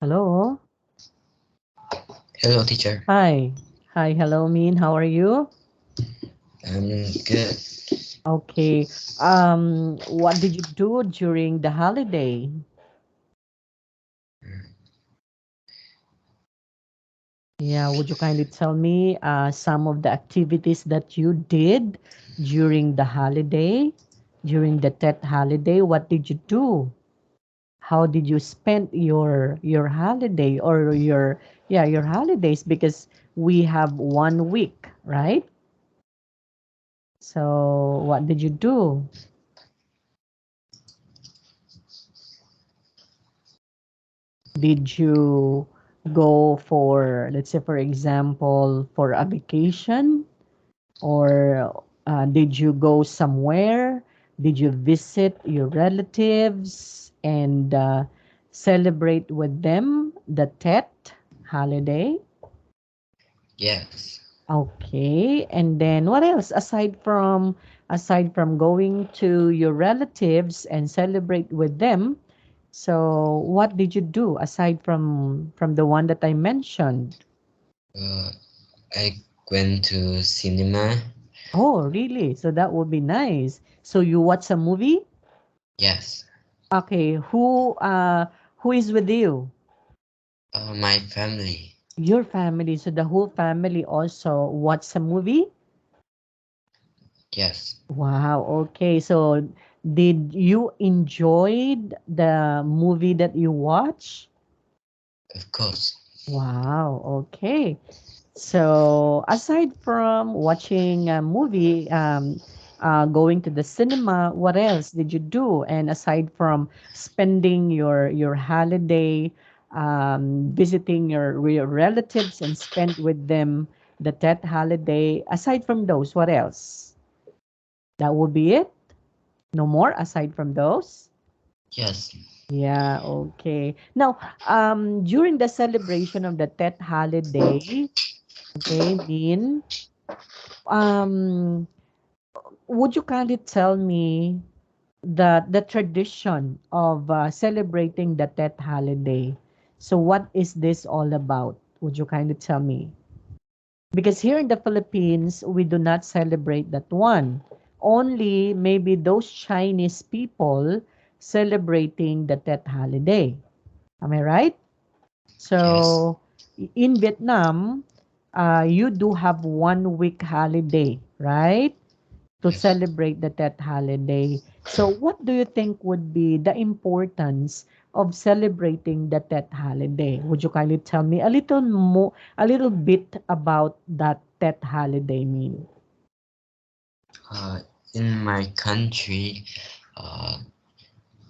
Hello. Hello, teacher. Hi. Hi. Hello, Min. How are you? I'm good. Okay. What did you do during the holiday? Yeah, would you kindly tell me some of the activities that you did during the holiday, during the Tet holiday? What did you do? How did you spend your holiday or your holidays? Because we have 1 week, right? So what did you do? Did you go for, let's say, for example, for a vacation? Or did you go somewhere? Did you visit your relatives and celebrate with them the Tet holiday? Yes. Okay. And then what else aside from going to your relatives and celebrate with them? So what did you do aside from the one that I mentioned? Uh, I went to cinema. Oh, really? So that would be nice. So you watch a movie? Yes. Okay, who is with you? My family. Your family. So the whole family also watch a movie? Yes. Wow, okay. So did you enjoyed the movie that you watch? Of course. Wow, okay. So aside from watching a movie, going to the cinema, what else did you do? And aside from spending your holiday, visiting your relatives and spend with them the Tet holiday, aside from those, what else? That would be it? No more aside from those? Yes. Yeah, okay. Now, during the celebration of the Tet holiday, okay, Min, um, would you kindly tell me the tradition of celebrating the Tet holiday? So what is this all about? Would you kindly tell me? Because here in the Philippines, we do not celebrate that one. Only maybe those Chinese people celebrating the Tet holiday. Am I right? Yes. So in Vietnam, you do have 1 week holiday, right? To Yes. celebrate the Tet holiday. So what do you think would be the importance of celebrating the Tet holiday? Would you kindly tell me a little bit about that Tet holiday mean? Uh, in my country, uh,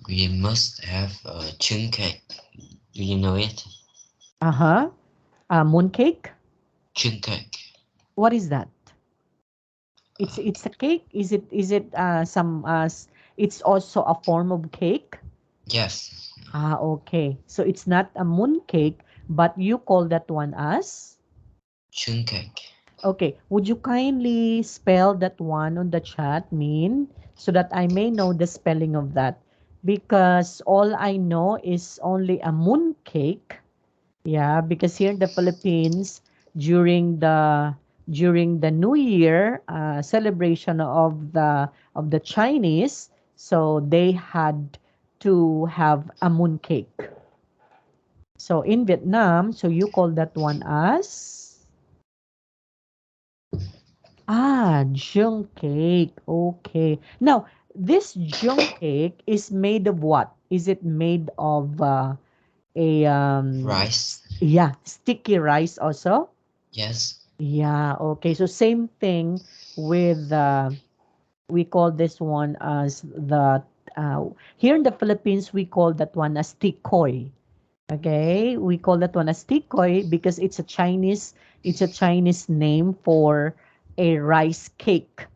we must have chung cake. Do you know it? Uh-huh. Mooncake? Chung cake. What is that? It's Uh, it's a cake? Is it it's also a form of cake? yes. Ah, okay. So it's not a mooncake, but you call that one as? Chung cake. Okay. Would you kindly spell that one on the chat, Min, so that I may know the spelling of that? Because all I know is only a mooncake. Yeah, because here in the Philippines, during the during the New Year celebration of the Chinese, so they had to have a mooncake. So in Vietnam, so you call that one as jung cake. Okay. Now, this jung cake is made of what? Is it made of a Rice. yeah, sticky rice also? Yes. Yeah, okay. So same thing with we call this one as the here in the Philippines we call that one as tikoy. Okay? We call that one as tikoy because it's a Chinese name for a rice cake.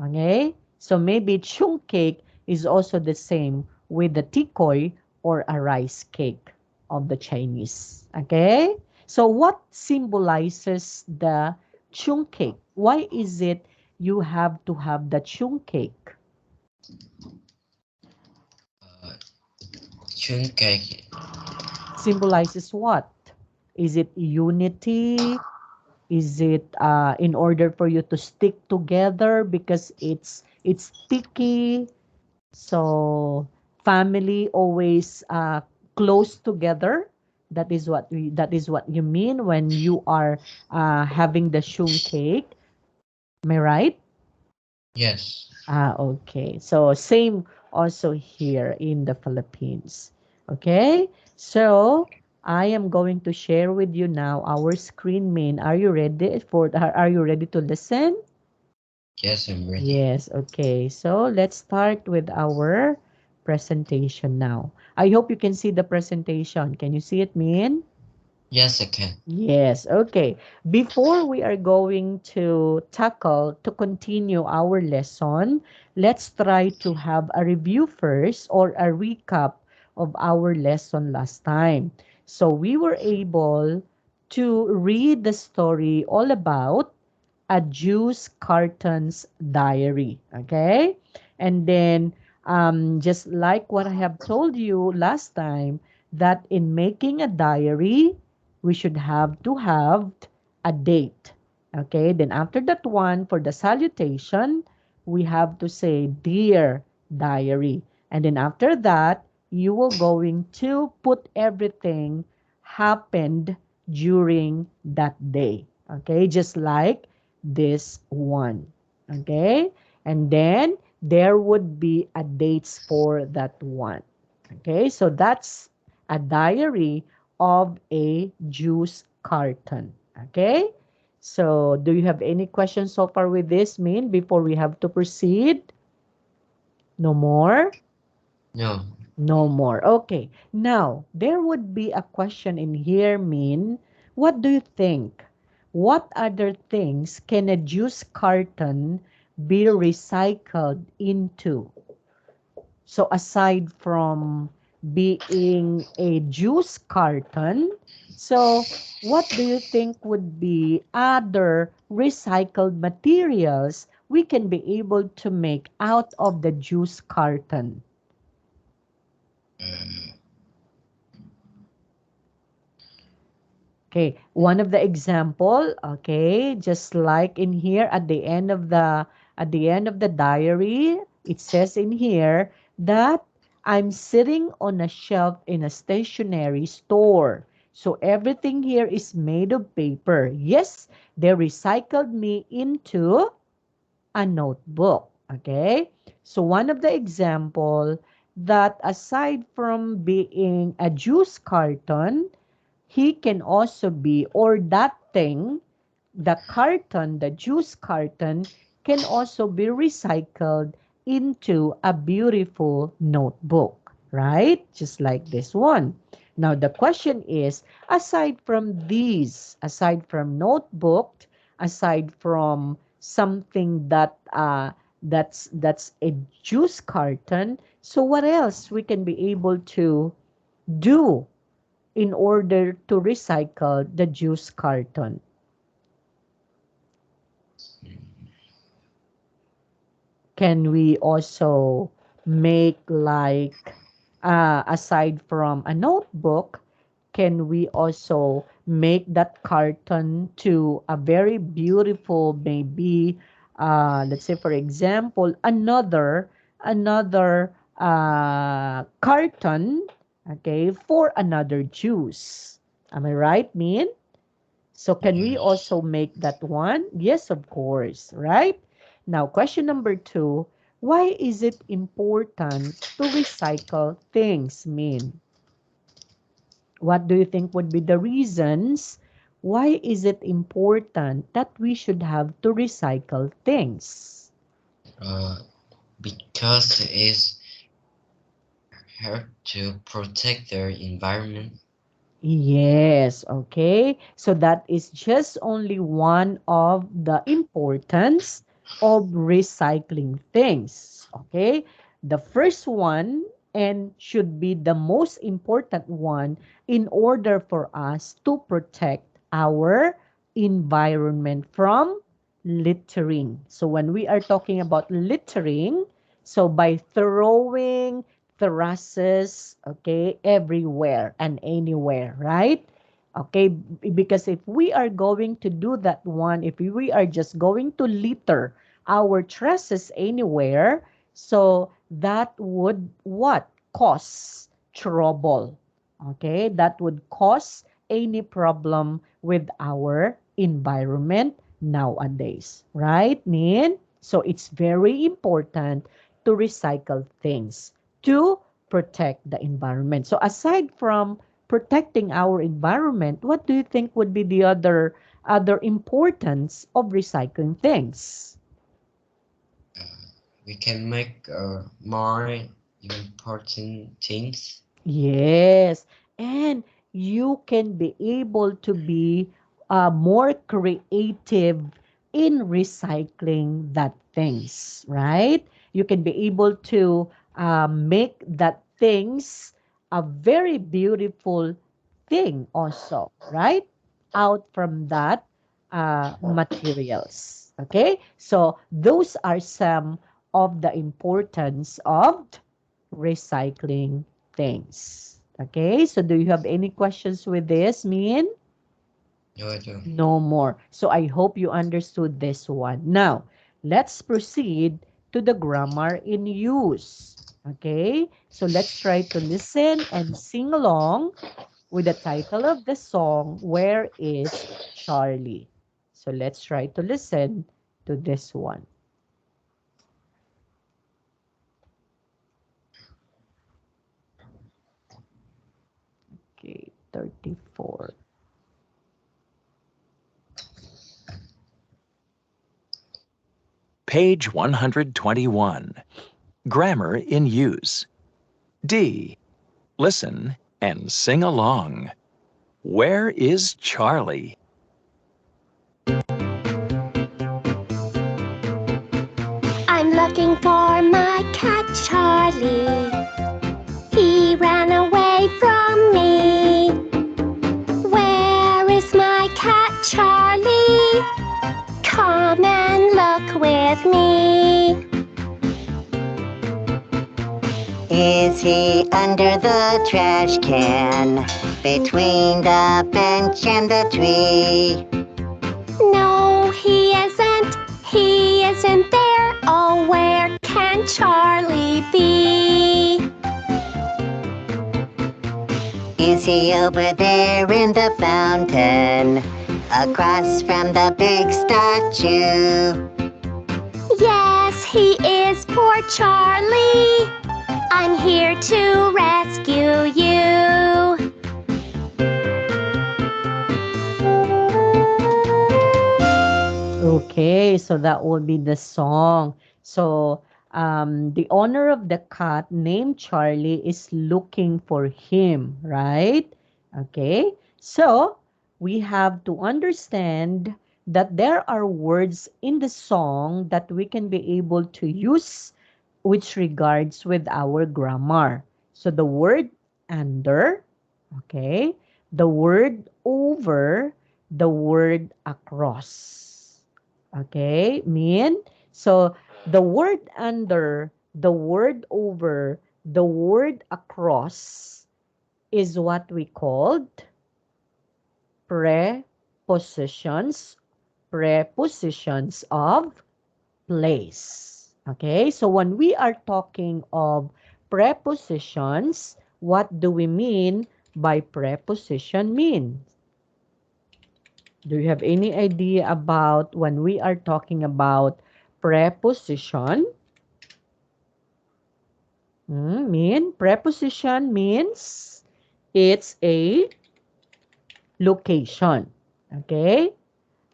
Okay? So maybe chung cake is also the same with the tikoy or a rice cake of the Chinese. Okay? So what symbolizes the chung cake? Why is it you have to have the chung cake? Uh, chung cake. symbolizes what? Is it unity? Is it in order for you to stick together because it's sticky? So family always close together. That is what you mean when you are having the shung cake. Am I right? Yes. Okay. So same also here in the Philippines. Okay. So I am going to share with you now our screen main. Are you ready to listen? Yes, I'm ready. Yes. Okay. So let's start with our presentation now. I hope you can see the presentation. Can you see it, Min? Yes, I can. Yes, okay. Before we are going to continue our lesson, let's try to have a review first or a recap of our lesson last time. So we were able to read the story all about a Jew's carton's diary. Okay? And then, just like what I have told you last time, that in making a diary, we should have to have a date. Okay? Then after that one, for the salutation, we have to say, Dear Diary. And then after that, you will going to put everything happened during that day. Okay? Just like this one. Okay? And then there would be a dates for that one. Okay? So that's a diary of a juice carton. Okay? So do you have any questions so far with this, Min, before we have to proceed? No more? No. No more. Okay. Now, there would be a question in here, Min. What do you think? What other things can a juice carton be recycled into? So aside from being a juice carton, so what do you think would be other recycled materials we can be able to make out of the juice carton? Okay, one of the example, okay, just like in here at the end of the diary, it says in here that I'm sitting on a shelf in a stationery store. So everything here is made of paper. Yes, they recycled me into a notebook. Okay? So one of the example that aside from being a juice carton, he can also be, or that thing, the carton, the juice carton, can also be recycled into a beautiful notebook, right? Just like this one. Now, the question is, aside from notebook, aside from something that's a juice carton, so what else we can be able to do in order to recycle the juice carton? Can we also make like, aside from a notebook, can we also make that carton to a very beautiful, maybe, let's say for example, another carton, okay, for another juice. Am I right, Min? So can we Yes. also make that one? Yes, of course, right? Now, question number two, why is it important to recycle things, Min? What do you think would be the reasons? Why is it important that we should have to recycle things? Uh, because it is help to protect their environment. Yes, okay. So that is just only one of the importance of recycling things, okay? The first one and should be the most important one in order for us to protect our environment from littering. So when we are talking about littering, so by throwing terraces, okay, everywhere and anywhere, right? Okay, because if we are going to do that one, if we are just going to litter our terraces anywhere, so that would what? Cause trouble. Okay, that would cause any problem with our environment nowadays, right, Min? So it's very important to recycle things to protect the environment. So aside from protecting our environment, what do you think would be the other importance of recycling things? We can make more important things. Yes, and you can be able to be more creative in recycling that things, right? You can be able to make that things a very beautiful thing also, right? Out from that materials. Okay, so those are some of the importance of recycling things. Okay, so do you have any questions with this, Min? No, I don't. No more. So I hope you understood this one. Now, let's proceed to the grammar in use. Okay, so let's try to listen and sing along with the title of the song, Where is Charlie? So let's try to listen to this one. Okay, 34. Page 121. Grammar in use. D. Listen and sing along. Where is Charlie? I'm looking for my cat Charlie. He ran away from me. Where is my cat Charlie? Come and look with me. Is he under the trash can, between the bench and the tree? No, he isn't. He isn't there. Oh, where can Charlie be? Is he over there in the fountain, across from the big statue? Yes, he is, poor Charlie. I'm here to rescue you. Okay, so that would be the song. So, the owner of the cat named Charlie is looking for him, right? Okay, so we have to understand that there are words in the song that we can be able to use which regards with our grammar. So the word under, okay, the word over, the word across. Okay, mean? So the word under, the word over, the word across is what we called prepositions, prepositions of place. Okay, so when we are talking of prepositions, what do we mean by preposition mean? Do you have any idea about when we are talking about preposition? Preposition means it's a location. Okay?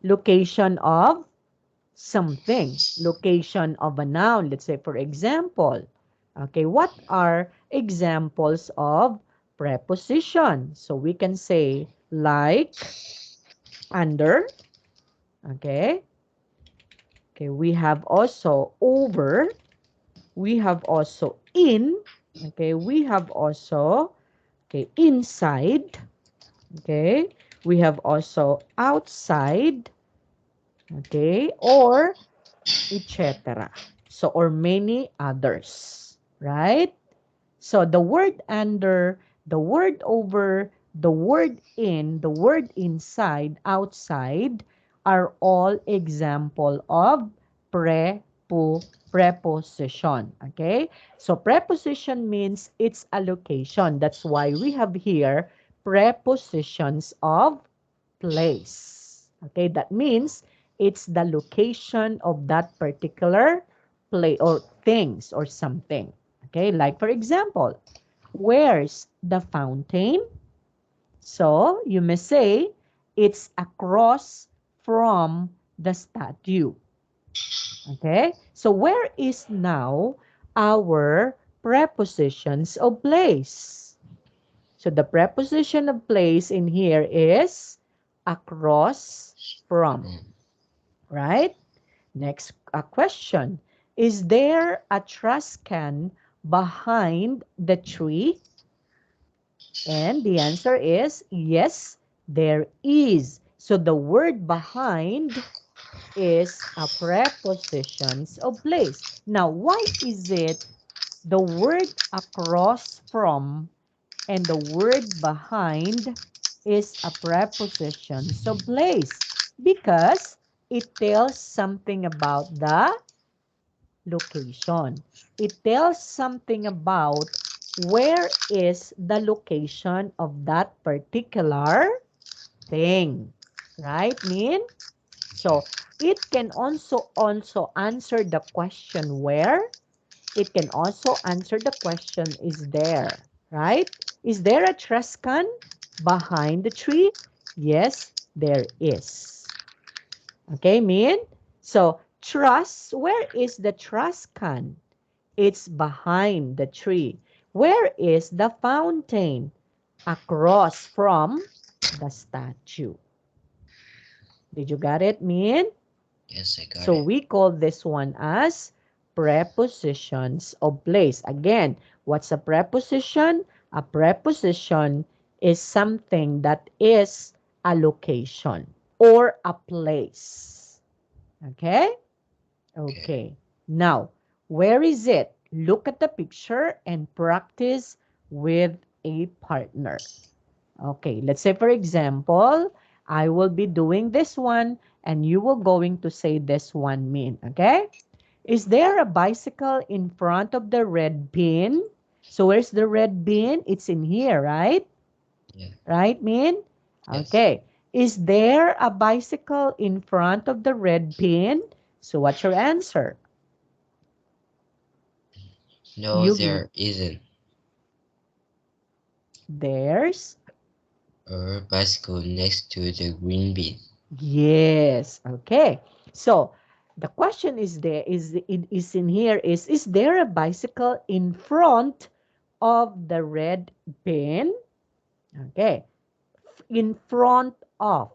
Location of something. Location of a noun. Let's say, for example, okay, what are examples of preposition? So we can say like under. Okay. Okay, we have also over. We have also in. Okay, we have also okay, inside. Okay, we have also outside. Okay, or etc. So, or many others, right? So the word under, the word over, the word in, the word inside, outside are all example of preposition. Okay? So preposition means it's a location. That's why we have here prepositions of place. Okay? That means it's the location of that particular place or things or something. Okay? Like for example, where's the fountain? So you may say it's across from the statue. Okay? So where is now our prepositions of place? So the preposition of place in here is across from, right? Next question. Is there a trash can behind the tree? And the answer is yes, there is. So the word behind is a prepositions of place. Now, why is it the word across from and the word behind is a prepositions of place? Because it tells something about the location. It tells something about where is the location of that particular thing. Right, Min? So, it can also answer the question where. It can also answer the question is there. Right? Is there a trash can behind the tree? Yes, there is. Okay, Min? So, trash, where is the trash can? It's behind the tree. Where is the fountain? Across from the statue. Did you get it, Min? Yes, I got So it. we call this one as prepositions of place. Again, what's a preposition? A preposition is something that is a location or a place. Okay? Okay. Okay. Now, where is it? Look at the picture and practice with a partner. Okay, let's say for example, I will be doing this one and you will going to say this one, Min. Okay? Is there a bicycle in front of the red bin? So where's the red bin? It's in here, right? Yeah. Right, Min? Yes. Okay. Is there a bicycle in front of the red bin? So what's your answer? No, You give there isn't there's a bicycle next to the green bin. yes. Okay. So the question is there is in here is there a bicycle in front of the red bin? Okay. In front of.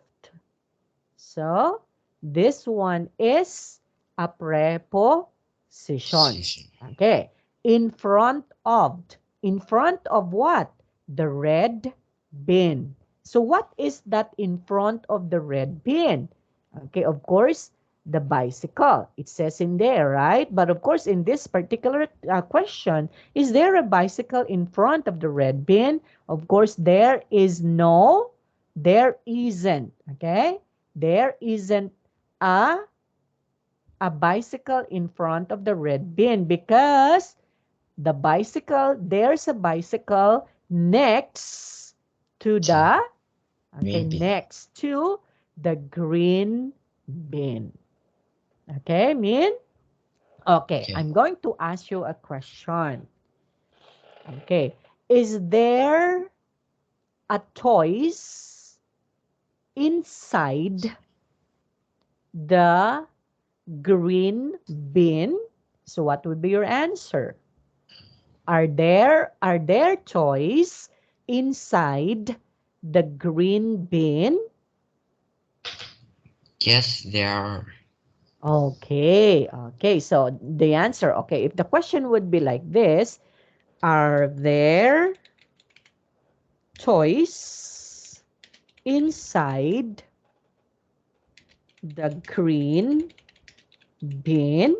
So this one is a preposition. Position. Okay. In front of. In front of what? The red bin. So what is that in front of the red bin? Okay, of course, the bicycle. It says in there, right? But of course, in this particular question, is there a bicycle in front of the red bin? Of course, there is no, there isn't. Okay? There isn't a a bicycle in front of the red bin because the bicycle, there's a bicycle next to To the, okay, green bin. next to the green bin. Okay, Min? Okay, Okay. I'm going to ask you a question. Okay, is there a toys inside the green bin? So what would be your answer? Are there toys inside the green bin? Yes, there are. Okay, okay. So the answer, okay, if the question would be like this, are there toys inside the green bin?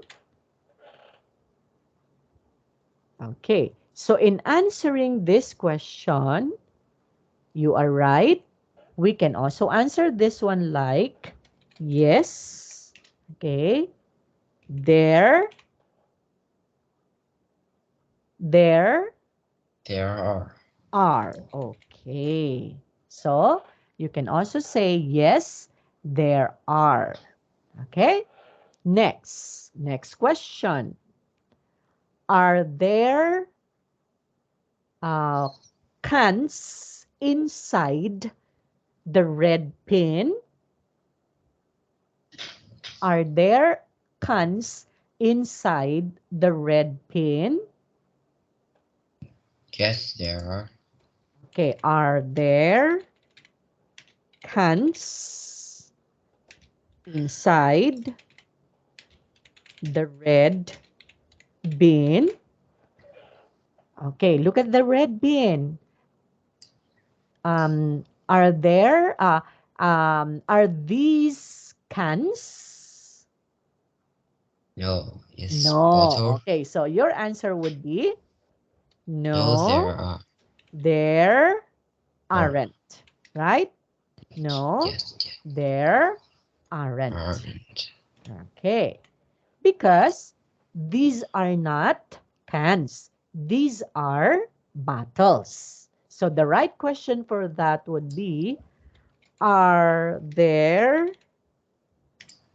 Okay. So in answering this question, you are right. We can also answer this one like, yes, okay, there There are. are. Okay. So you can also say, yes, there are. Okay. Next question. Are there uh, cans inside the red bin? Are there cans inside the red bin? Yes, there are. Okay, are there cans inside the red bin? Okay, look at the red bin. Are these cans? No, it's No. bottle. Okay, so your answer would be No, there no, are. there Or aren't. Right? No, yes, there there aren't. aren't. Okay. Because these are not cans. These are bottles. So the right question for that would be, are there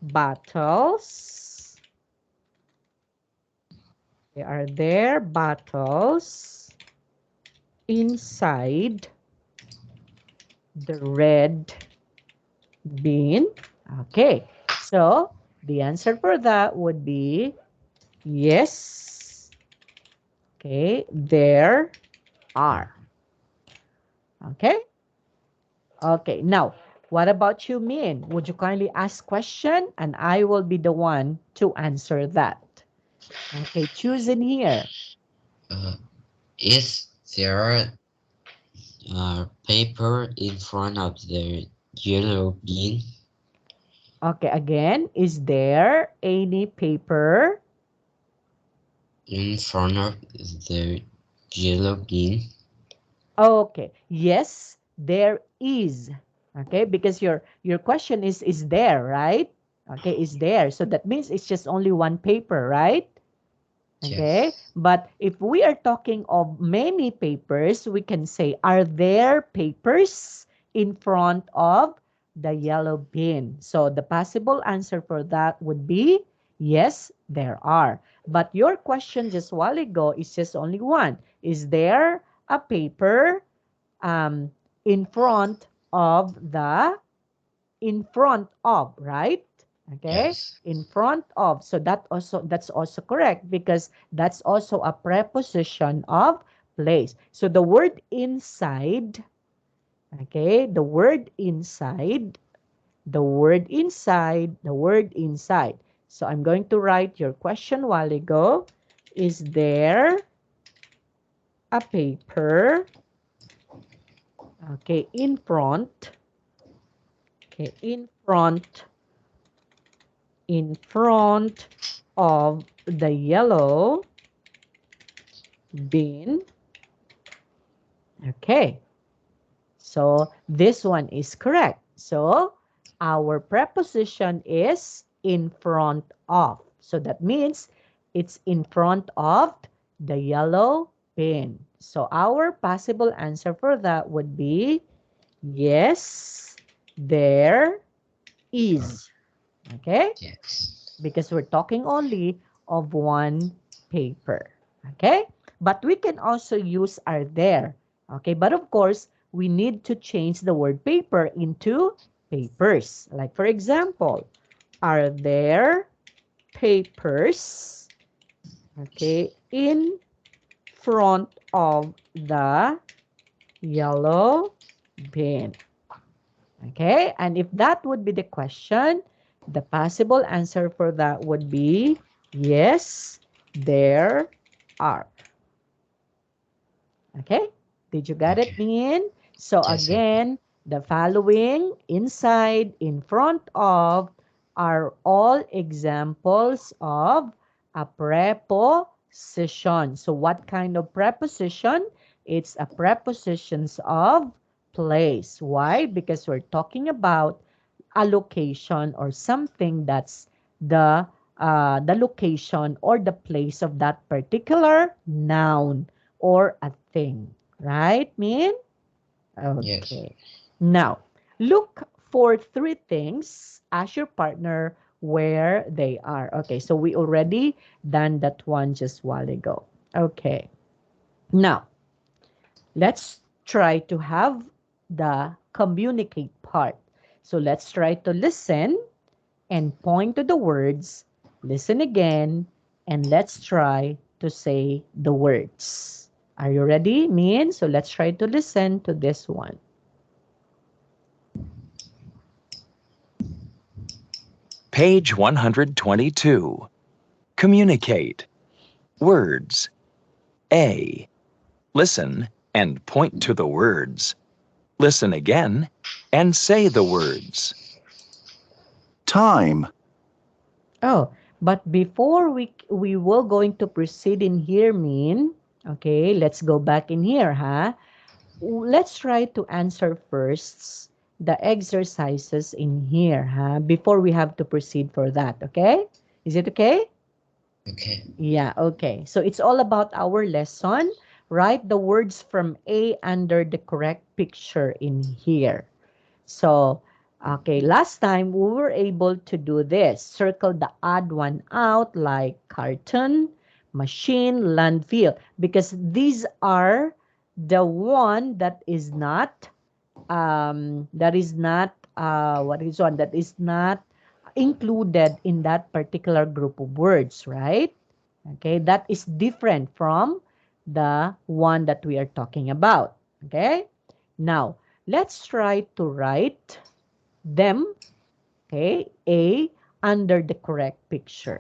bottles? Are there bottles inside the red bin? Okay. So the answer for that would be yes. Okay, there are. Okay. Okay, now, what about you, Min? Would you kindly ask question and I will be the one to answer that. Okay, choose in here. Uh, is there paper in front of the yellow bin? Okay, again, is there any paper? In front of the yellow bin? Okay, yes, there is. Okay, because your question is there, right? Okay, is there. So that means it's just only one paper, right? Okay, Yes. but if we are talking of many papers, we can say, are there papers in front of the yellow bin? So the possible answer for that would be, yes, there are. But your question just a while ago is just only one. Is there a paper um, in front of in front of, right? Okay, Yes. in front of. So that's also correct because that's also a preposition of place. So the word inside, okay, the word inside, the word inside, the word inside. So I'm going to write your question a while ago. Is there a paper, okay, in front, okay, in front of the yellow bin? Okay, so this one is correct. So our preposition is in front of. So that means it's in front of the yellow bin. So our possible answer for that would be yes, there is. Okay? Yes. Because we're talking only of one paper. Okay? But we can also use are there. Okay? But of course, we need to change the word paper into papers. Like for example, are there papers, okay, in front of the yellow bin? Okay? And if that would be the question, the possible answer for that would be yes, there are. Okay? Did you get it, Okay. Min? So Yes, I got. again, the following inside, in front of are all examples of a preposition. preposition. So what kind of preposition? It's a prepositions of place. Why? Because we're talking about a location or something that's the location or the place of that particular noun or a thing. Right, Min? Yes. Okay. Now, look for three things. Ask your partner where they are. Okay, so we already done that one just while ago. Okay. Now, let's try to have the communicate part. So let's try to listen and point to the words. Listen again, and let's try to say the words. Are you ready, Min? So let's try to listen to this one. Page 122. Communicate. Words. A. Listen and point to the words. Listen again and say the words. Time. Oh, but before we will going to proceed in here, Min. Okay, let's go back in here, huh? Let's try to answer first the exercises in here, huh? Before we have to proceed for that, okay? Is it okay? Okay. Yeah, okay. So it's all about our lesson. Write the words from A under the correct picture in here. So, okay, last time we were able to do this. Circle the odd one out like carton, machine, landfill. Because these are the one that is not included in that particular group of words, right? Okay, that is different from the one that we are talking about. Okay, now let's try to write them, okay, A under the correct picture.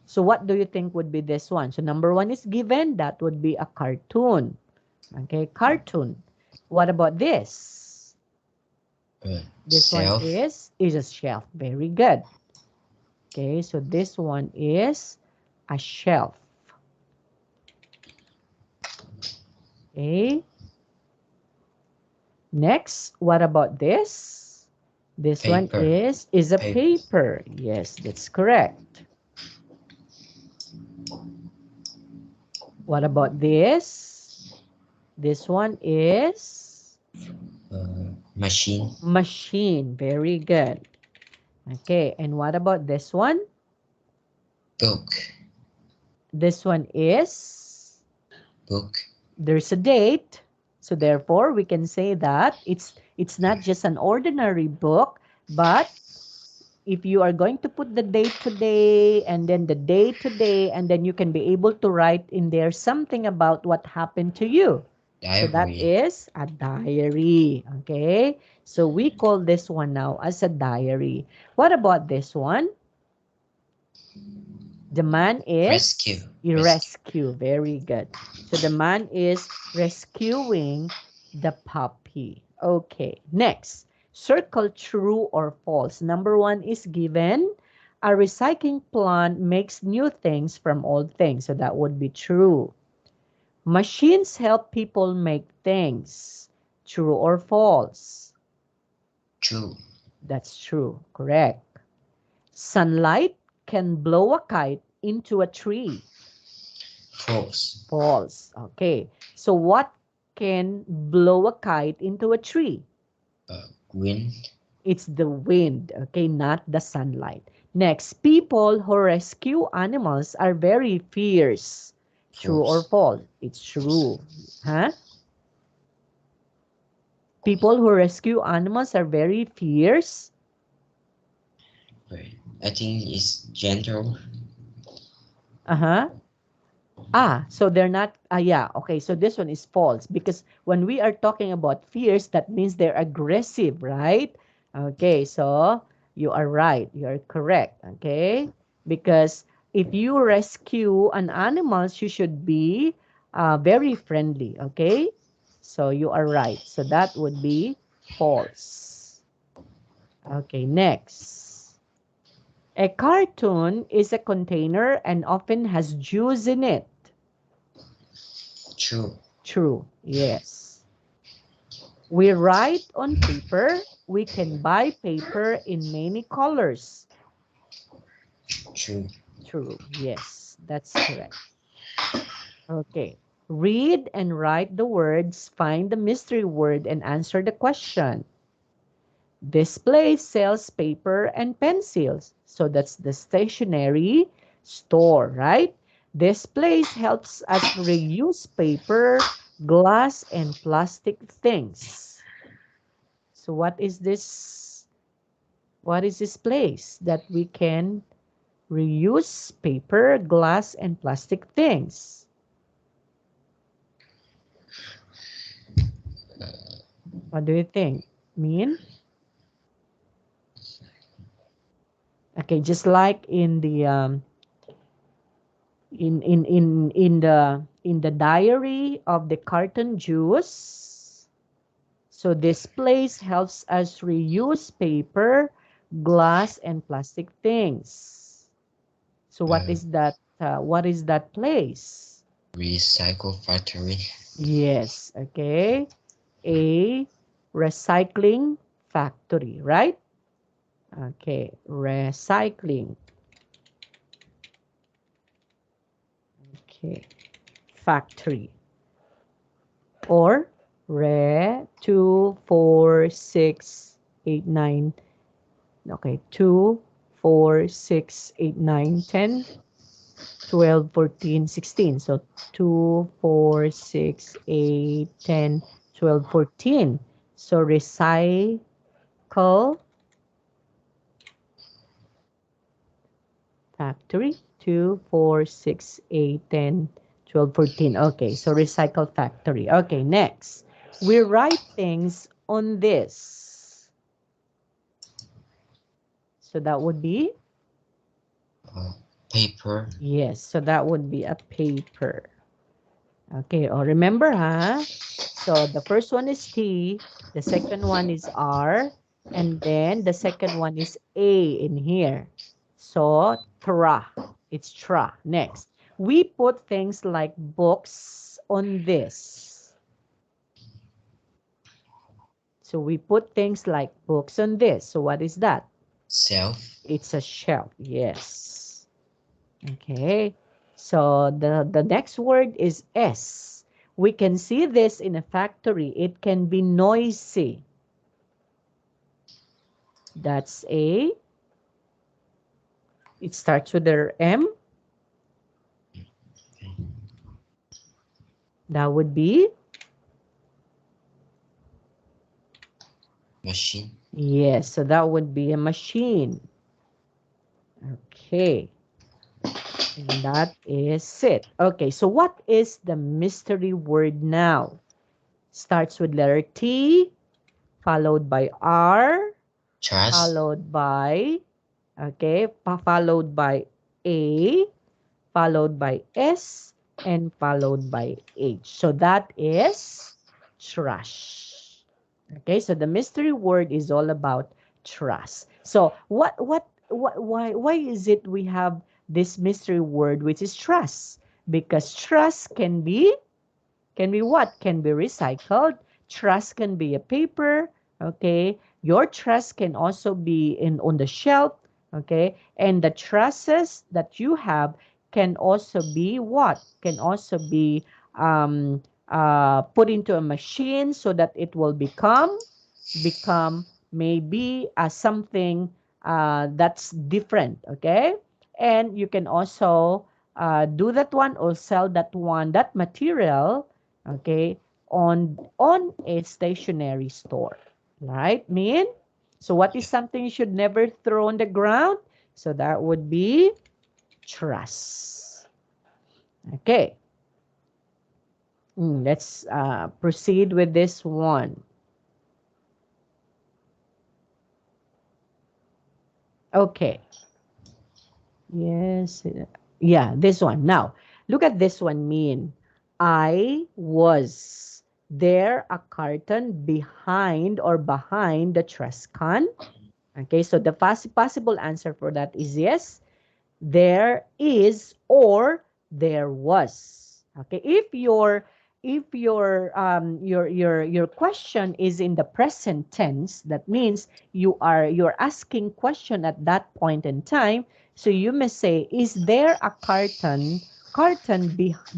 So what do you think would be this one? So number one is given, that would be a cartoon. Okay, cartoon. What about this? This one Self. is a shelf. Very good. Okay, so this one is a shelf. Okay. Next, what about this? This one Paper. is a Paper. paper. Yes, that's correct. What about this? This one is Machine. machine. Very good. Okay, and what about this one? Book. This one is, Book. there's a date. So therefore, we can say that it's not just an ordinary book, but if you are going to put the date today and then the day today, and then you can be able to write in there something about what happened to you. So that Diary. is a diary. Okay. So we call this one now as a diary. What about this one? The man is Rescue. rescue. Very good. So the man is rescuing the puppy. Okay. Next, circle true or false. Number one is given. A recycling plant makes new things from old things. So that would be true. Machines help people make things. True or false? True. That's true. Correct. Sunlight can blow a kite into a tree. False. False. Okay. So what can blow a kite into a tree? Wind. It's the wind, okay, not the sunlight. Next, people who rescue animals are very fierce. True or false? It's true. Huh? People who rescue animals are very fierce. I think it's gentle. Uh-huh. So they're not, yeah, okay, so this one is false because when we are talking about fierce, that means they're aggressive, right? Okay, so you are right, you are correct, okay? Because if you rescue an animal, you should be very friendly, okay? So you are right, so that would be false. Okay, next. A cartoon is a container and often has juice in it. True. True. Yes. We write on paper. We can buy paper in many colors. True. True. Yes, that's correct. Okay. Read and write the words, find the mystery word, and answer the question. This place sells paper and pencils. So that's the stationery store, right? This place helps us reuse paper, glass, and plastic things. So what is this? What is this place that we can reuse paper, glass, and plastic things? What do you think? Mean? Okay, just like in the in the diary of the carton juice. So this place helps us reuse paper, glass, and plastic things. So what Uh, is that? What is that place? Recycle factory. Yes. Okay. A recycling factory, right? Okay. Recycling. Okay. Factory. Or re 2, 4, 6, 8, 9. Okay, 2, 4, 6, 8, 9, 10, 12, 14, 16. So 2, 4, 6, 8, 10, 12, 14. So recycle factory. 2, 4, 6, 8, 10, 12, 14. Okay, so recycle factory. Okay, next. We write things on this. So that would be? Paper. Yes, so that would be a paper. Okay, oh, remember, huh? So the first one is T, the second one is R, and then the second one is A in here. So tra, it's tra. Next, we put things like books on this. So we put things like books on this. So what is that? Shelf. It's a shelf, yes. Okay, so the next word is S. We can see this in a factory. It can be noisy. That's A. It starts with the M. That would be? Machine. Yes, so that would be a machine. Okay. And that is it. Okay, so what is the mystery word now? Starts with letter T, followed by R, Trash. followed by, okay, followed by A, followed by S, and followed by H. So that is trash. Okay, so the mystery word is all about trust. So why is it we have this mystery word which is trust? Because trust can be what? Can be recycled. Trust can be a paper. Okay. Your trust can also be in on the shelf. Okay. And the trusses that you have can also be what? Can also be put into a machine so that it will become maybe something that's different. Okay. And you can also do that one or sell that one, that material, okay, on a stationery store, right? Mean? So what is something you should never throw on the ground? So that would be trust. Okay. Let's proceed with this one. Okay. Yes. Yeah, this one. Now, look at this one. Mean. I was there a carton behind or behind the trash can? Okay, so the possible answer for that is yes, there is or there was. Okay, if your if your question is in the present tense, that means you're asking question at that point in time. So you may say, is there a carton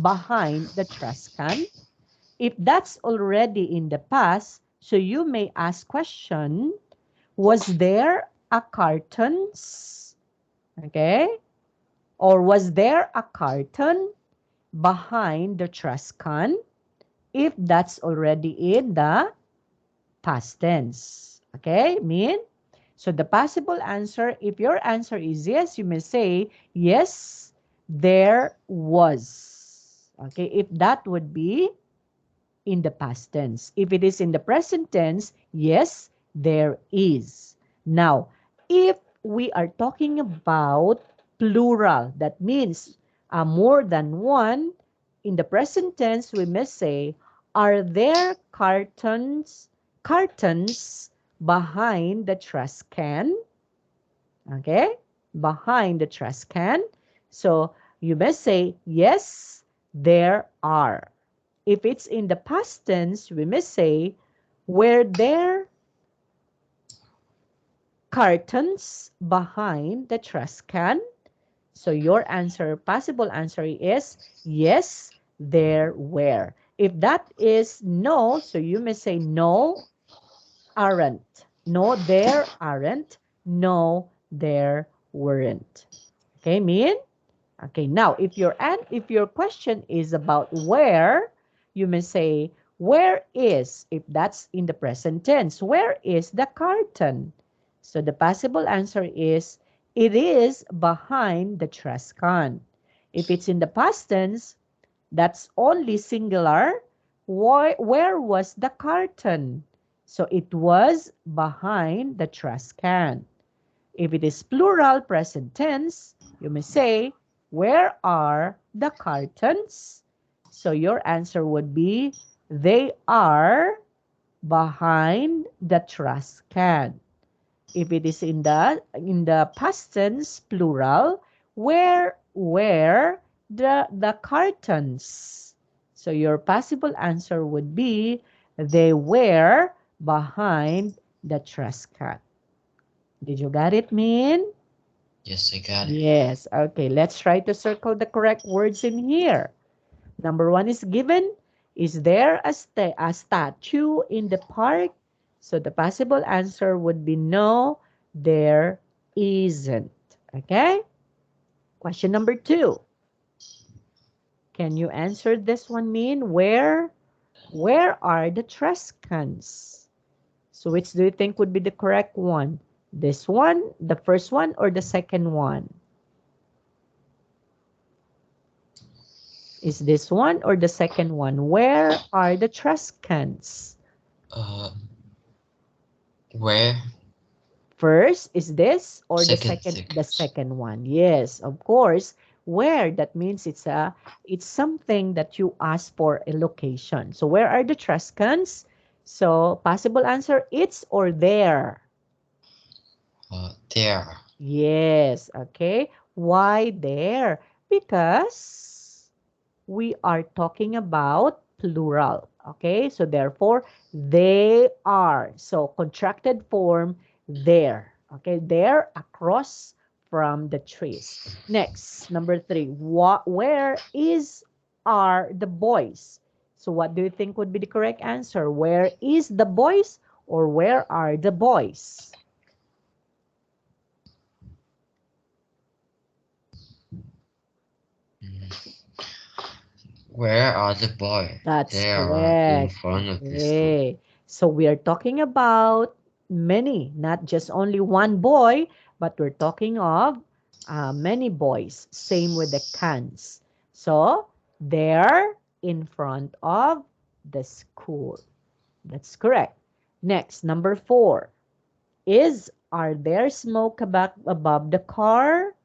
behind the trash can? If that's already in the past, so you may ask question, was there a cartons? Okay? Or was there a carton behind the trash can? If that's already in the past tense. Okay, Min? So the possible answer, if your answer is yes, you may say, yes, there was. Okay, if that would be in the past tense. If it is in the present tense, yes, there is. Now, if we are talking about plural, that means more than one, in the present tense, we may say, are there cartons behind the trash can? Okay, behind the trash can. So you may say, yes, there are. If it's in the past tense, we may say, were there cartons behind the trash can? So your answer, possible answer is, yes, there were. If that is no, so you may say, no, aren't. No, there aren't. No, there weren't. Okay, Min? Okay, now if your question is about where, you may say, where is, if that's in the present tense, where is the carton? So the possible answer is, it is behind the trash can. If it's in the past tense, that's only singular. Where was the carton? So it was behind the trash can. If it is plural present tense, you may say, where are the cartons? So your answer would be, they are behind the trash can. If it is in the past tense plural, where were the cartons? So your possible answer would be, they were behind the trash can. Did you get it, Min? Yes, I got it. Yes. Okay, let's try to circle the correct words in here. Number one is given. Is there a statue in the park? So the possible answer would be no, there isn't. Okay? Question number two. Can you answer this one, Min? Where are the trash cans? So which do you think would be the correct one? This one, the first one, or the second one? Is this one or the second one? Where are the trash cans? Uh, where? First, is this or the Second, second? The second. second one. Yes, of course. Where, that means it's something that you ask for a location. So where are the trash cans? So possible answer, it's or there. There. Yes, okay. Why there? Because we are talking about plural. Okay, so therefore, they are. So contracted form, there. Okay, there across from the trees. Next, number three, where are the boys? So what do you think would be the correct answer? Where is the boys or where are the boys? Where are the boys? That's They are in correct. front of the school. Okay. So we are talking about many, not just only one boy, but we're talking of many boys. Same with the cans. So they're in front of the school. That's correct. Next, number four. Are there smoke above the car?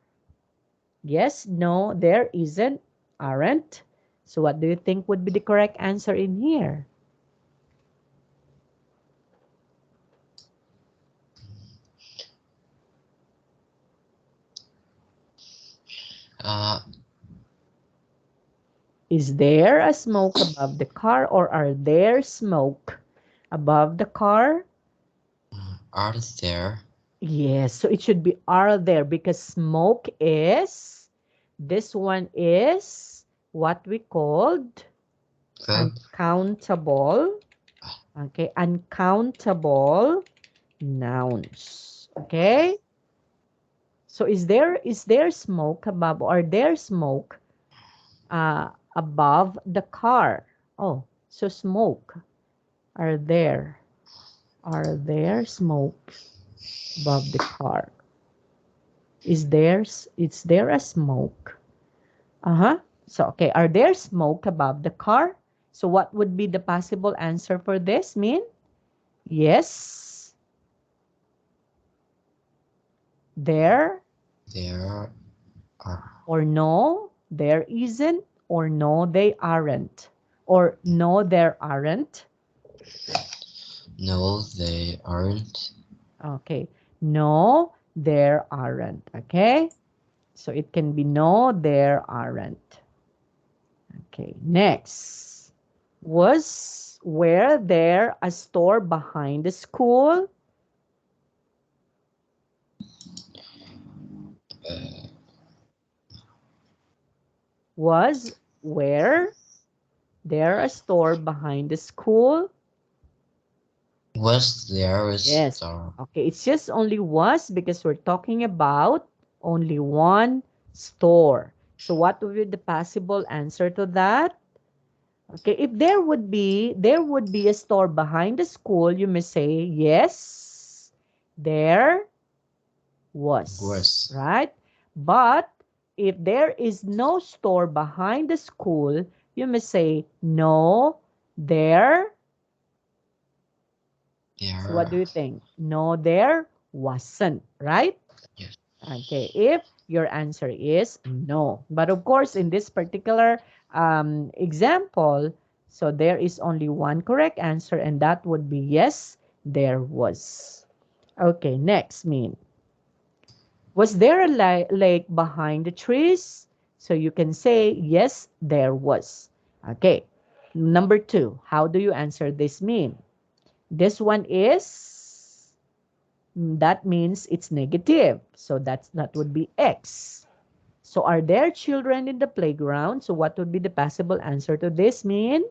Yes, no, there isn't, aren't. So what do you think would be the correct answer in here? Uh, Is there a smoke above the car, or are there smoke above the car? Are there? Yes, so it should be are there, because smoke is, this one is what we called Verb. uncountable. Okay, uncountable nouns. Okay? So is there smoke above, or there smoke above the car? Oh, so smoke. Are there smoke above the car? Is there a smoke? Uh-huh. So okay, are there smoke above the car? So what would be the possible answer for this, Min? Yes. There, There are. or no, there isn't, or no, they aren't, or no, there aren't. No, they aren't. Okay, no, there aren't. Okay, so it can be no, there aren't. Okay, next. Were there a store behind the school? Uh, Was where there a store behind the school? was there a Yes. star? Okay, it's just only was because we're talking about only one store. So what would be the possible answer to that? Okay, if there would be a store behind the school, you may say yes, there was, right? But if there is no store behind the school, you may say no, there. So what do There. you think? No, there wasn't, right? Yes. Okay, if your answer is no. But of course, in this particular example, so there is only one correct answer, and that would be yes, there was. Okay, next, Min. Was there a lake behind the trees? So you can say, yes, there was. Okay, number 2. How do you answer this, Min? This one is, that means it's negative. So that would be X. So are there children in the playground? So what would be the possible answer to this, Min?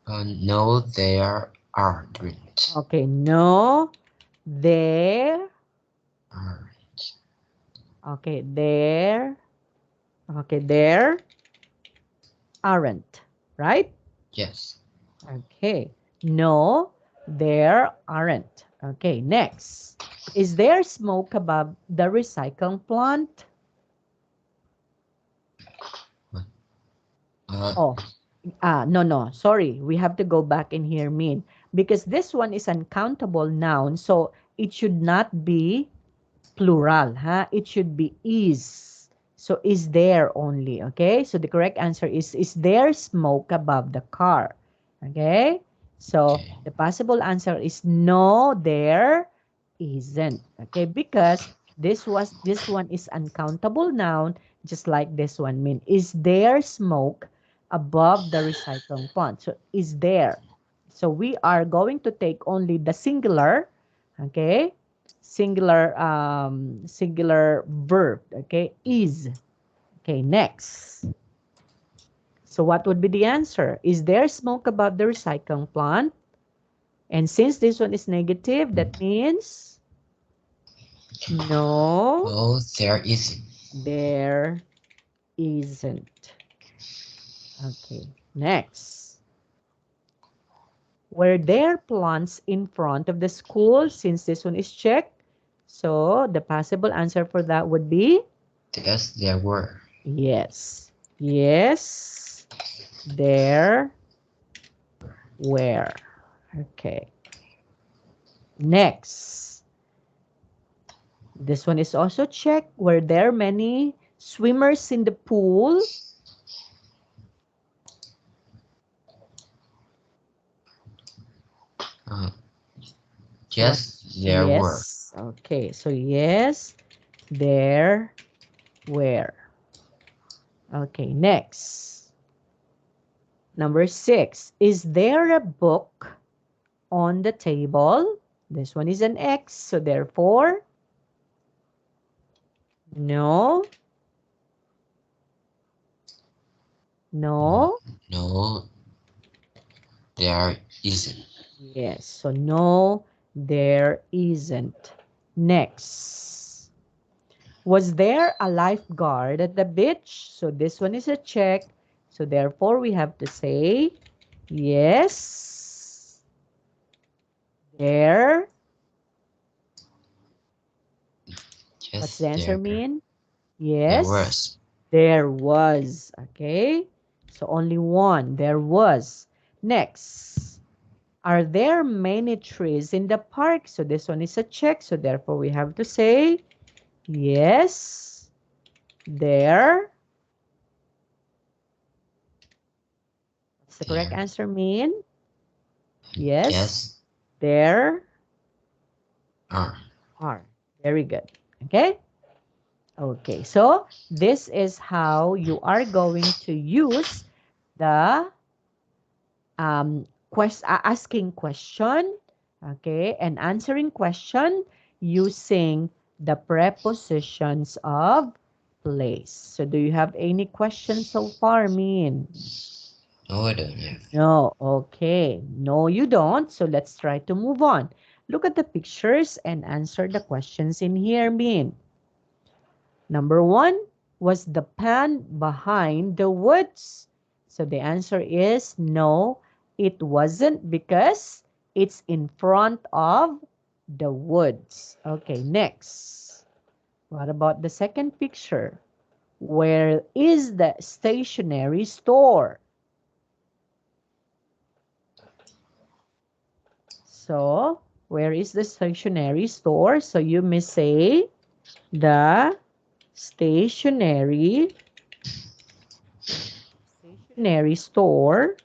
No, there aren't. Okay, no, there. Aren't. Okay, there. Okay, there aren't, right? Yes. Okay, no, there aren't. Okay, next. Is there smoke above the recycling plant? Uh, Oh, no, sorry. We have to go back in here, Min, because this one is uncountable noun, so it should not be plural, huh? It should be is. So is there only, okay? So the correct answer is there smoke above the car? Okay? So okay. the possible answer is no, there isn't. Okay? Because this one is uncountable noun, just like this one. Mean, is there smoke above the recycling plant? So is there. So we are going to take only the singular, okay? Singular verb. Okay, is. Okay, next. So what would be the answer? Is there smoke above the recycling plant? And since this one is negative, that means no, No, there isn't. there isn't. Okay, next. Were there plants in front of the school? Since this one is checked, so the possible answer for that would be Yes, there were. yes. Yes, there were. Okay. Next. This one is also checked. Were there many swimmers in the pool? Uh, So what? yes, there were. Yes. Okay. So yes, there were. Okay, next. Number 6. Is there a book on the table? This one is an X, so therefore, no, no, No, there isn't. yes. So no, there isn't. Next. Was there a lifeguard at the beach? So this one is a check. So therefore, we have to say, yes, there. What's Yes, the answer there mean? there Yes, was. there was. Okay. So only one. There was. Next. Are there many trees in the park? So this one is a check. So therefore, we have to say, yes, there. What's the correct There. answer mean? Yes, Yes, there are. are. Very good. Okay? Okay, so this is how you are going to use the asking question, okay, and answering question using the prepositions of place. So do you have any questions so far, Min? No, I don't have. No, okay. No, you don't. So let's try to move on. Look at the pictures and answer the questions in here, Min. Number 1, was the pan behind the woods? So the answer is no, it wasn't because it's in front of the woods. Okay, next. What about the second picture? Where is the stationery store? So, where is the stationery store? So you may say the stationery store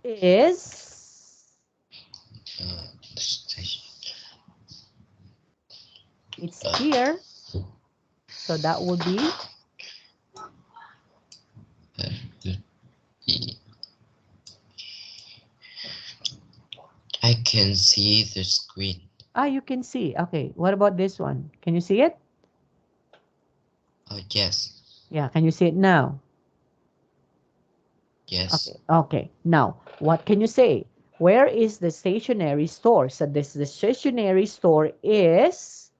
is, Station. it's Uh, here. So that would be, uh, e- I can see the screen. you can see. Okay, what about this one? Can you see it? Oh, yes. Yeah, can you see it now? Yes. Okay, okay. Now, what can you say? Where is the stationery store? So the stationery store is,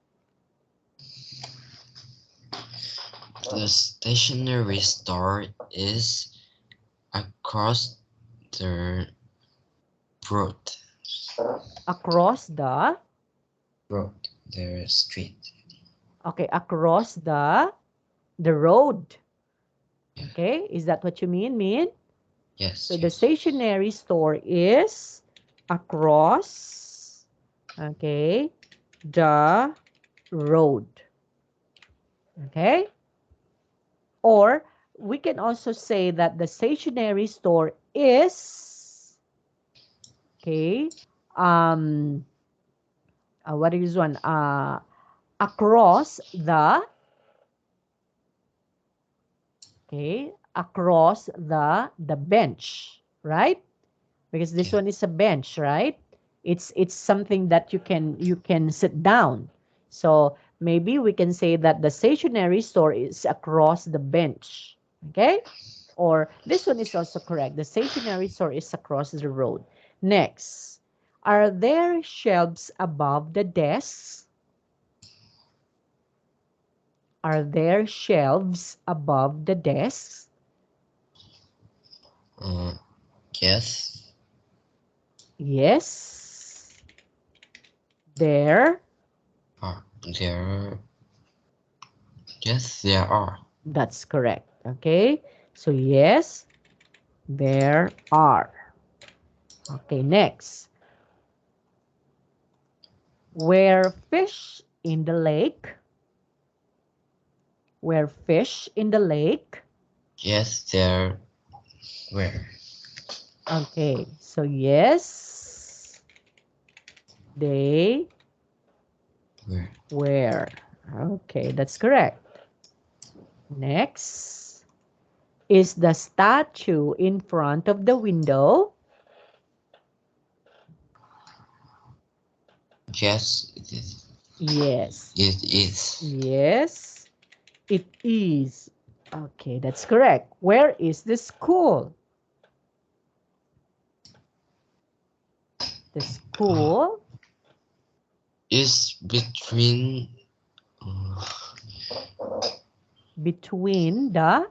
The stationery store is across the road. across the, Road. The street. okay, across the road. Okay, is that what you mean? Yes, So the yes. stationery store is across, okay, the road. Okay? Or we can also say that the stationery store is, okay, what is one? Across the, okay, across the bench, right? Because this Yeah. one is a bench, right? It's something that you can sit down. So maybe we can say that the stationery store is across the bench. Okay? Or this one is also correct. The stationery store is across the road. Next, are there shelves above the desks? Are there shelves above the desks? Uh, yes. Yes. There. Are there? Yes, there are. That's correct. Okay. So yes, there are. Okay, next. Were fish in the lake? Were fish in the lake? Yes, there were. Okay, so yes, they Were. were. Okay, that's correct. Next. Is the statue in front of the window? Yes, it is. Yes. It is. Yes, it is. Okay, that's correct. Where is the school? The school Is between uh, between the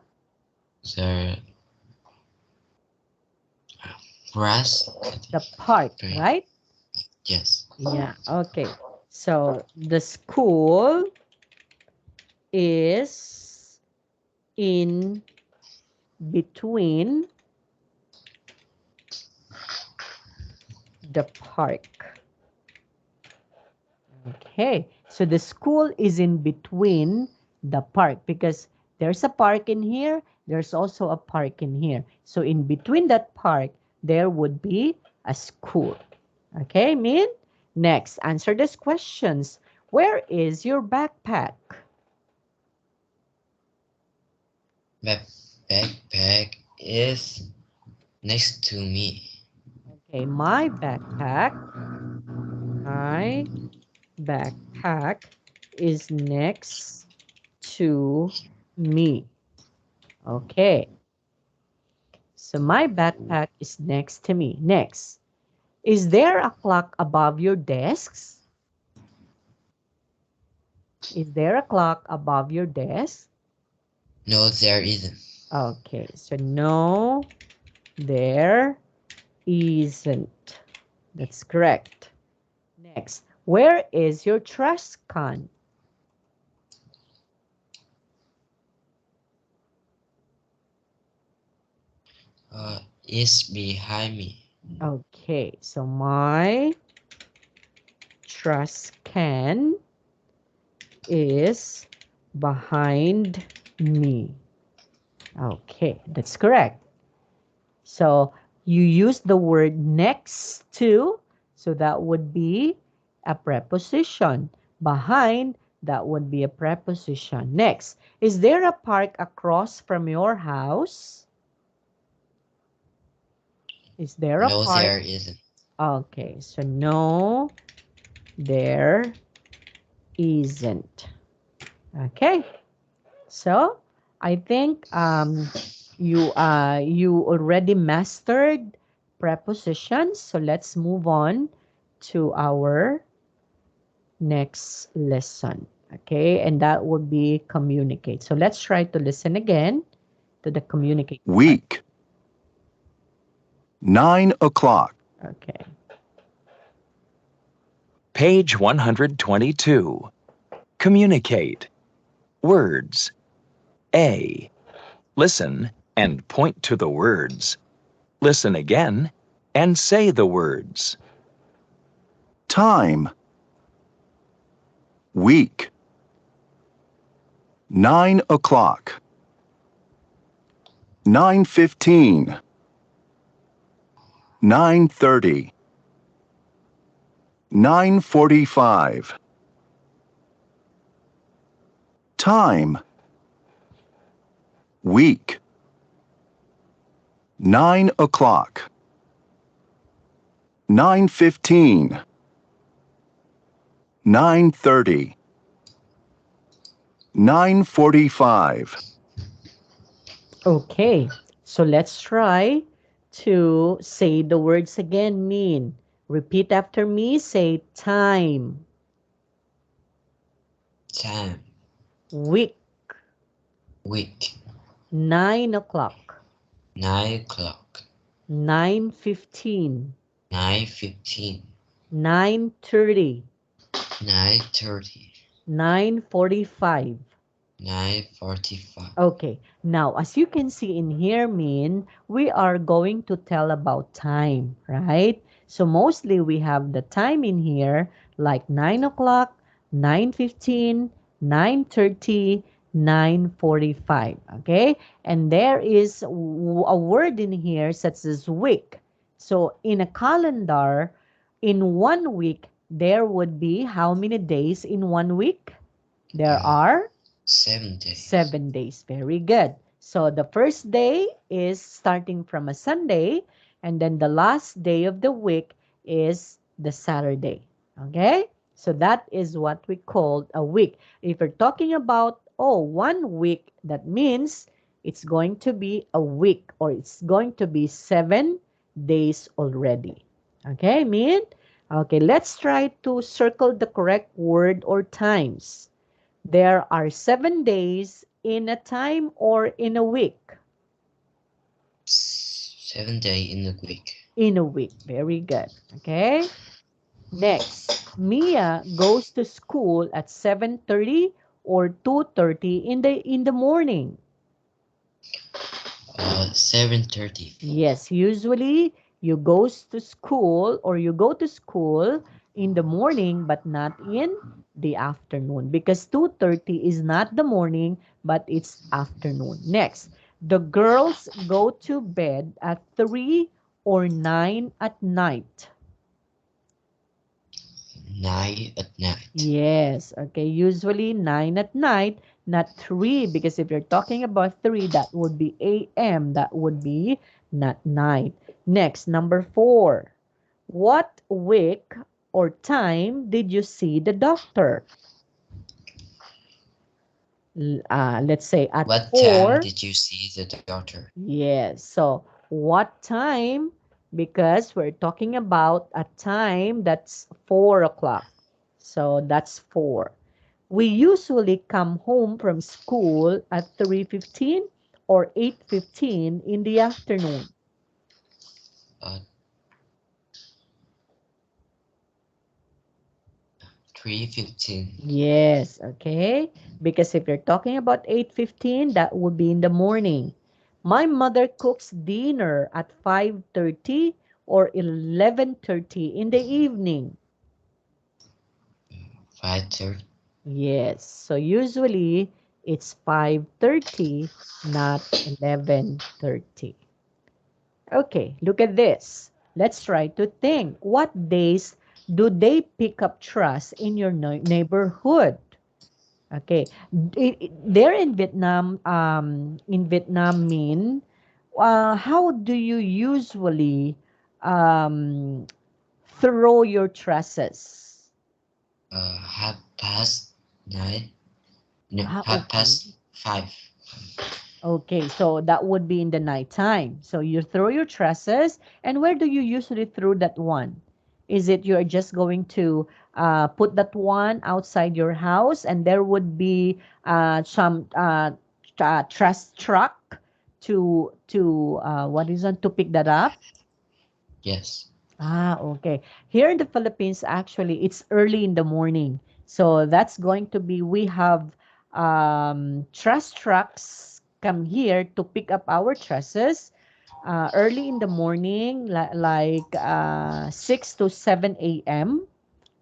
the grass. park, Right. right? Yes. Yeah, okay. So the school is in between the park. Okay, so the school is in between the park because there's a park in here, there's also a park in here. So in between that park, there would be a school. Okay, Min? Next, answer these questions. Where is your backpack? My backpack is next to me. Okay, my backpack is next to me. Okay, so my backpack is next to me. Next, is there a clock above your desks? Is there a clock above your desk? No, there isn't. Okay, so no, there isn't. That's correct. Next, where is your trash can? It's behind me. Okay, so my trash can is behind me. Okay, that's correct. So you use the word next to, so that would be a preposition. Behind, that would be a preposition. Next, is there a park across from your house? Is there a No, park? there isn't. Okay, so no, there isn't. Okay, so I think you already mastered prepositions. So let's move on to our next lesson. Okay, and that would be communicate. So let's try to listen again to the communicate part. Week. 9 o'clock. Okay. Page 122. Communicate. Words. A. Listen and point to the words. Listen again and say the words. Time. Week. 9 o'clock. 9:15. 9:30. 9:45. Time. Week. 9 o'clock. 9:15. 9:30. 9:45. Okay, so let's try to say the words again. Mean. Repeat after me. Say time, Time. week, Week. 9 o'clock, 9 o'clock. 9:15, 9:15. 9:30, 9:30. 9:45. 9:45. Okay, now as you can see in here, Min, we are going to tell about time, right? So mostly we have the time in here like 9 o'clock, 9:15, 9:30, 9:45. Okay, and there is a word in here such as week. So in a calendar, in 1 week, there would be how many days in 1 week? There Uh, are 7 days. 7 days. Very good. So the first day is starting from a Sunday, and then the last day of the week is the Saturday. Okay? So that is what we call a week. If you're talking about, 1 week, that means it's going to be a week, or it's going to be 7 days already. Okay, Min? Okay, let's try to circle the correct word or times. There are 7 days in a time or in a week? 7 days in a week. In a week. Very good. Okay. Next, Mia goes to school at 7:30 or 2:30 in the morning. 7:30. Yes, usually you goes to school, or you go to school in the morning but not in the afternoon, because 2:30 is not the morning but it's afternoon. Next, the girls go to bed at 3 or 9 at night. 9 at night. Yes, okay, usually 9 at night, not 3, because if you're talking about 3, that would be AM, that would be not night. Next, number 4. What week or time did you see the doctor? Let's say at What 4. time did you see the doctor? Yes, so what time? Because we're talking about a time that's 4 o'clock. So that's 4. We usually come home from school at 3:15 or 8:15 in the afternoon. Uh, 3:15. Yes, okay. Because if you're talking about 8:15, that would be in the morning. My mother cooks dinner at 5:30 or 11:30 in the evening. 5:30. Yes, so usually it's 5:30, not 11:30. Okay, look at this. Let's try to think. What days do they pick up trash in your neighborhood? Okay, there in Vietnam, mean, how do you usually um, throw your trashes? 9:30. No, half Okay. past 5. Okay, so that would be in the nighttime. So you throw your trusses, and where do you usually throw that one? Is it you're just going to put that one outside your house, and there would be some truss truck to what is it, to pick that up? Yes. Okay. Here in the Philippines, actually, it's early in the morning. So that's going to be, we have truss trucks come here to pick up our trusses early in the morning, like 6 to 7 a.m.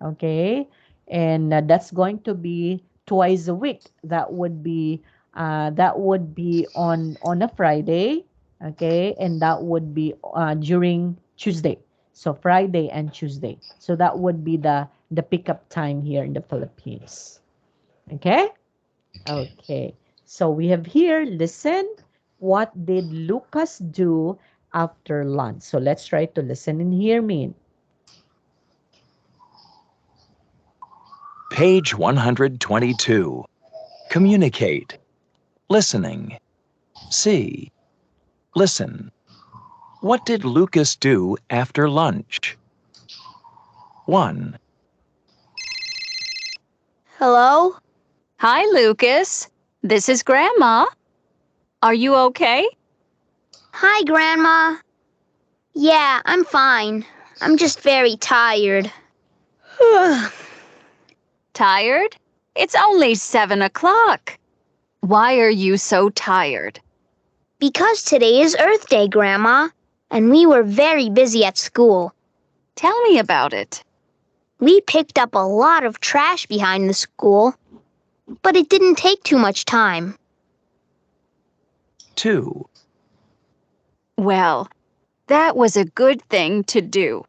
Okay. And that's going to be twice a week. That would be on a Friday. Okay. And that would be during Tuesday. So Friday and Tuesday. So that would be the pickup time here in the Philippines. Okay? Okay. Okay. So we have here, listen, what did Lucas do after lunch? So let's try to listen and hear me. Page 122. Communicate. Listening. C. Listen. What did Lucas do after lunch? 1, Hello? Hi, Lucas. This is Grandma. Are you okay? Hi, Grandma. Yeah, I'm fine. I'm just very tired. Tired? It's only 7 o'clock. Why are you so tired? Because today is Earth Day, Grandma, and we were very busy at school. Tell me about it. We picked up a lot of trash behind the school, but it didn't take too much time. 2, Well, that was a good thing to do.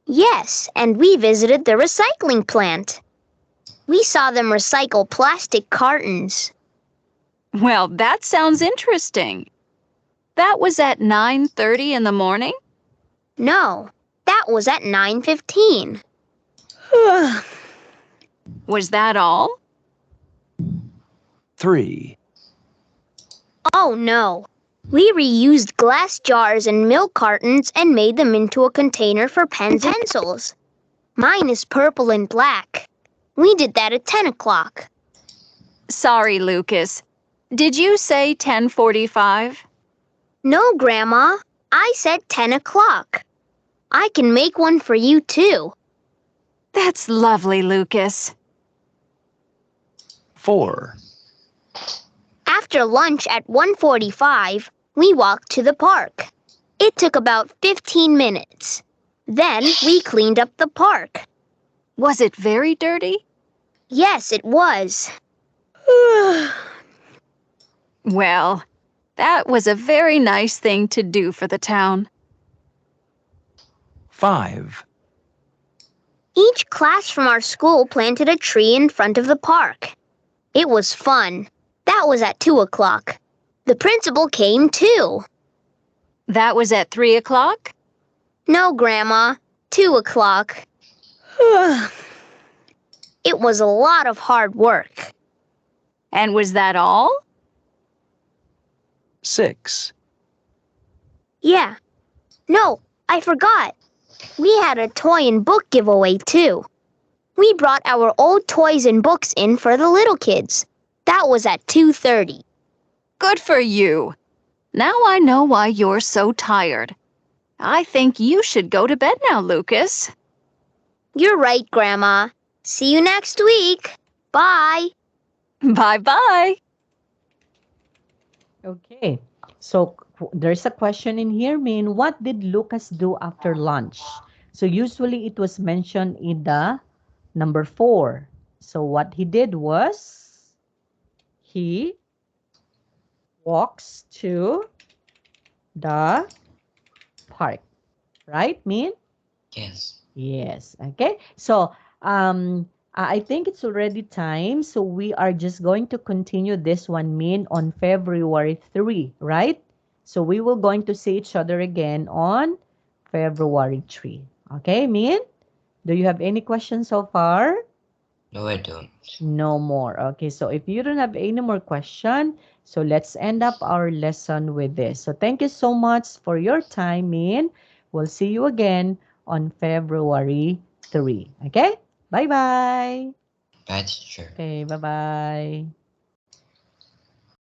Yes, and we visited the recycling plant. We saw them recycle plastic cartons. Well, that sounds interesting. That was at 9:30 in the morning? No, that was at 9:15. Was that all? 3, Oh no. We reused glass jars and milk cartons and made them into a container for pens and pencils. Mine is purple and black. We did that at 10 o'clock. Sorry, Lucas. Did you say 10:45? No, Grandma. I said 10 o'clock. I can make one for you, too. That's lovely, Lucas. 4, After lunch at 1:45, we walked to the park. It took about 15 minutes. Then we cleaned up the park. Was it very dirty? Yes, it was. Well, that was a very nice thing to do for the town. 5, Each class from our school planted a tree in front of the park. It was fun. That was at 2 o'clock. The principal came too. That was at 3 o'clock? No, Grandma. 2 o'clock. It was a lot of hard work. And was that all? 6, Yeah. No, I forgot. We had a toy and book giveaway too. We brought our old toys and books in for the little kids. That was at 2:30. Good for you. Now I know why you're so tired. I think you should go to bed now, Lucas. You're right, Grandma. See you next week. Bye. Bye-bye. Okay. So there's a question in here, Min. What did Lucas do after lunch? So usually it was mentioned in the number 4. So what he did was he walks to the park. Right, Min? Yes. Yes. Okay. So I think it's already time. So we are just going to continue this one, Min, on February 3, right? So we will going to see each other again on February 3. Okay, Min? Do you have any questions so far? No, I don't. No more. Okay, so if you don't have any more question, so let's end up our lesson with this. So thank you so much for your time, Min. We'll see you again on February 3. Okay? Bye-bye. Bye, teacher. Okay, bye-bye.